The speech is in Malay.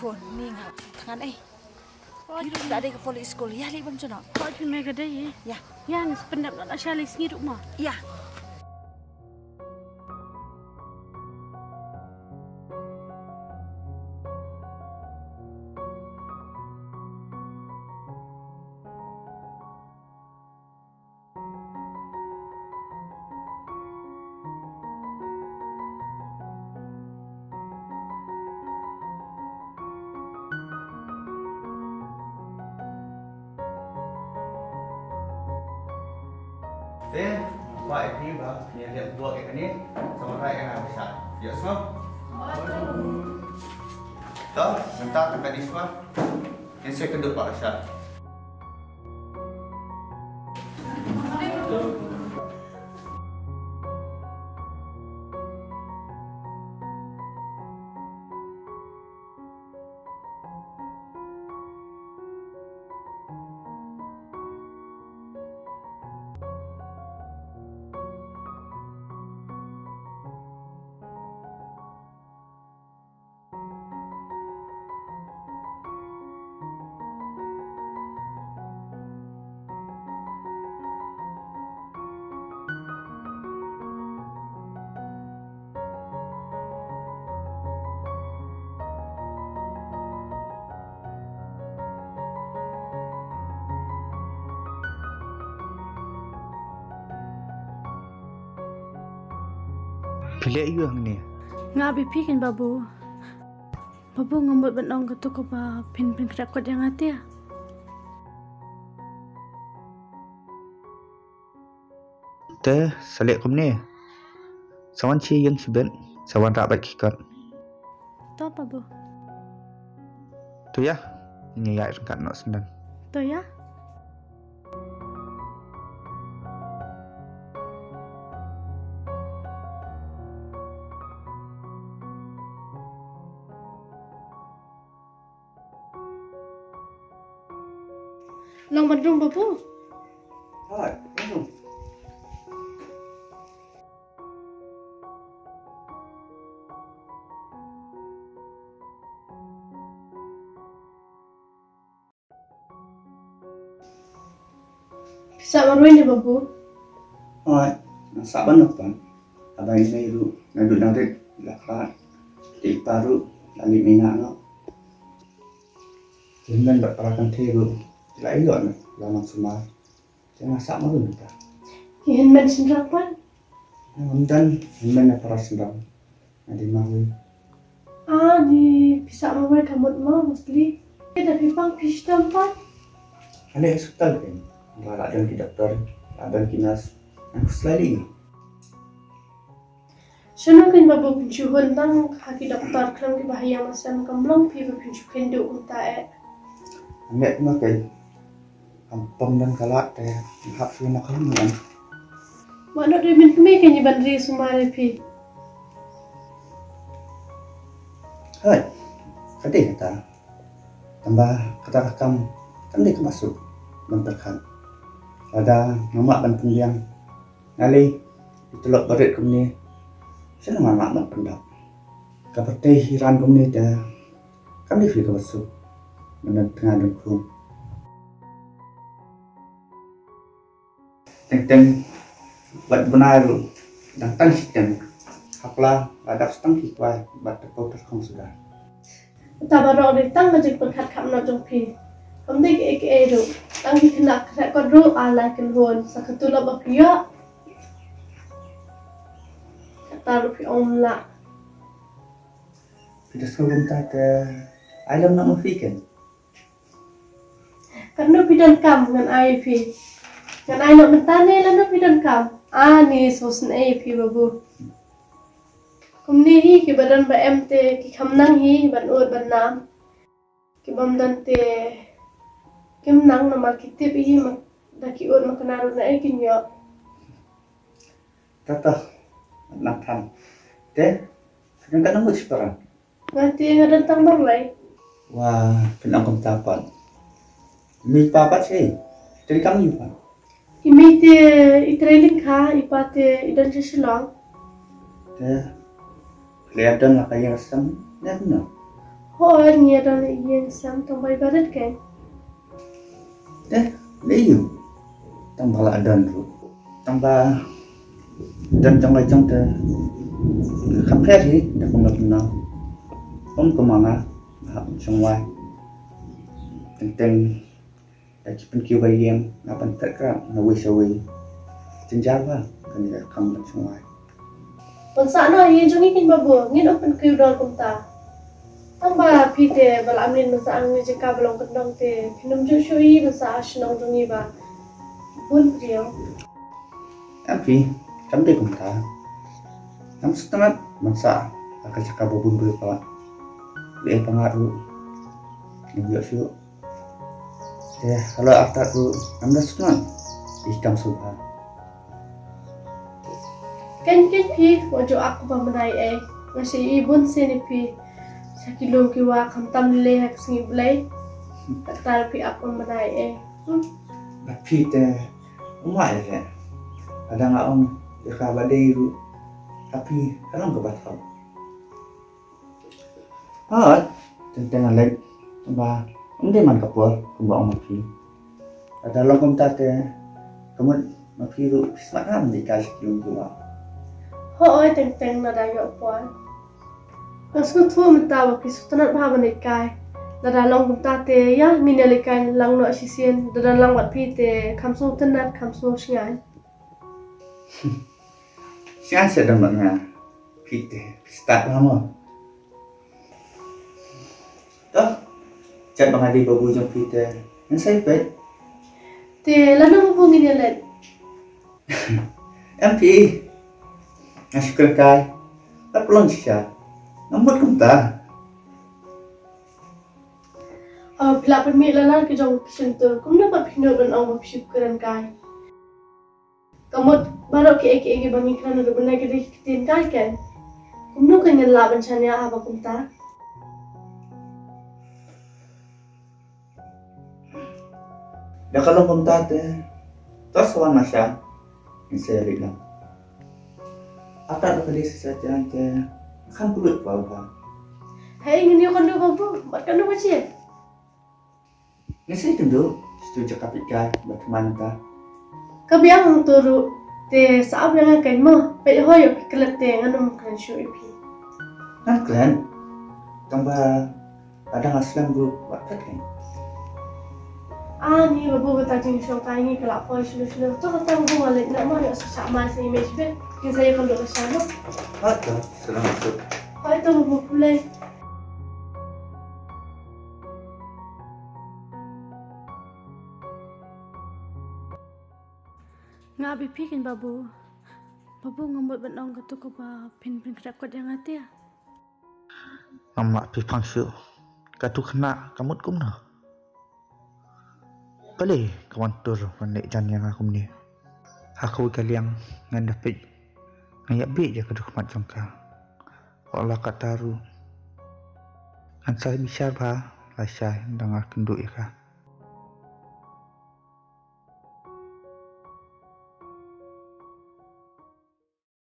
phone ni ngap tangan Hidup tak ada ke polis sekolah. Ya, lihat macam mana? Kau tu mereka dah ya? Ya. Yang sependap nak asyik singi rumah. Ya. Buat ini bang, yang lihat dua kayak ni, sama right yang besar. Ya semua. Tahu, sebentar tekan ni semua. Yang saya kedua Pak Asyar. Kelak you hang ni. Ngabi pikin babu. Babu ngambut benong ketu ko ba pin kerakot yang hati ya. Teh, salik kum ni. Sawan ci yang sibet, sawan rabat kikot. Tahu babu. Tu ya, ini ya rengkat nak sendan. Tu ya. Long bandung babu. Hai, masuk. Bisa maruin dia babu. Hai, masak banyak kan? Abang ini itu ngadu narik belakang, di paru, lali minyak no. Jangan berperakan teru. Lain luar ni, lama semua. Jangan masak malu kita. Yang men sendirapan. Kemudian men apa rasanya? Nanti malu. Ni bisa maruin kamu mau mesti. Kita pipang fish tempat. Ada hospital kan? Ada yang di dokter, ada yang kinas. Aku selalu. Sino kan babu pincuhan tang haki dokter kelam ke bahaya masam kamlong pi pincuhan do unta Ambil makan. Kampung dan kalak teh, hak semua kamu kan? Mana dia min kami kan bandri sumare pi. Hai, kadang kata, tambah kata kamu, kan dia masuk memperkan. Ada nama dan pendiam, nali ditolak berat kami. Saya nama dan pendap. Kapate hiran kami dah, kan dia fikir masuk, menentang dan kum. Teng buat benar datang sistem haklah ada setang hikwa buat terpotong kong sudah. Tabarok ditang ngajak berkat kam na jong pi. Kamde ke ero. Tang kena kena kodro ala kenhon sakatula bakia. Kata rupi omla. Kita sebelum tak alam nak mafikan. Karena bidan kam dengan IP. Yang ay nak mentane lah na bidan kam. Ni sosen IP babu. Kumni hi ki badan ba MT ki kamnang hi ban ur ban nam. Ki bamdan te kim nang na makitip hi mak daki ur makanaru na kinyo. Tata nak tham. Teh, sekarang kan nunggu sekarang. Ngati ngadan tang barlay. Wah, kena kom tapat. Mi papat sih. Jadi kamu juga. Imi te itrailing ka ipate idan silang. Teh, kelihatan lah kayak resam. Ya benar. Hoi ni ada yang sam tong bai barat kan. Liu tambah lah dan ru tambah dan trong lai trong te khắp hết thì đã không được nào không có mà học trong ngoài tình đã chỉ bên kêu bay em là bên tất cả là quay sau quay chân giá quá cần là không được trong ngoài Pon sa no yin jong ikin babu ngin open kyu don kum ta. Tang ba pi te bal amlin ma sa ang ni je ka balong kan dong te pinum ju shui ma sa ashnong jong ni ba. Bun priyo. tapi kami deh kumta kami setengah masa akan cakap babun berapa pengaruh yang biasa kalau after tu kami dah setengah ikan subhan Ken pi wajo aku pa manai masih ibun sini pi sakilong kiwa kam tam le hak singi blai tar pi aku manai tapi teh umai je ada nggak om jika badai itu tapi kadang nggak batal tentang lagi tambah dia man kapur kumbang mafi ada longkom tate kamu mafi itu semangat dikasih kiung tua Hoi teng na da yo pon. Kasku tu mata wa kisu tanat ba ban kai. Da da long kum ta te ya minale kai lang no sisien da da lang wat pi te kamsu tanat kamsu shngai. siapa sedang menga kita start lama toh chat mengadi babu jom kita yang saya pet Te la no bu ngi le. MP ngasih kerkai tak pelong sisa nombor kumta Pla per mi la la ki jong kisentur kum na pa pino ban ong ba pship kuran kai. Kamot barok ke eke bangi kan do bana ke dikitin kai kan. Kum no kan la ban chanya aba kum ta. dah kalau kumta teh terus kawan masya yang saya bilang apa tadi sesaja teh kan kulit bawah Hai ngini kan do babu, mat kan do baci. yang saya tunduk setuju kapikai bagaimana ta Kabiang turu te saab yang kan mo pe hoyo kelet te nganum kan shu ipi. kan kalian tambah kadang aslam bro bakat kan Ni babu bata jing shong tai ni kelak poi shulu tu kata babu ngalik nak mo ya susah mas image be kin saya kan do kesana. ada sedang masuk Hai tu babu pulai. Nga bikin babu ngembut benong ketu ko ba pin kedakot yang hati ya. Mama pipang syu katu kena kamut kum na pale kawan tur manik jan yang aku ni aku kaliang ngan dapat ngayak be je keduk mat jongka Allah kataru an saya bisyar ba lasai dang kenduk ya ka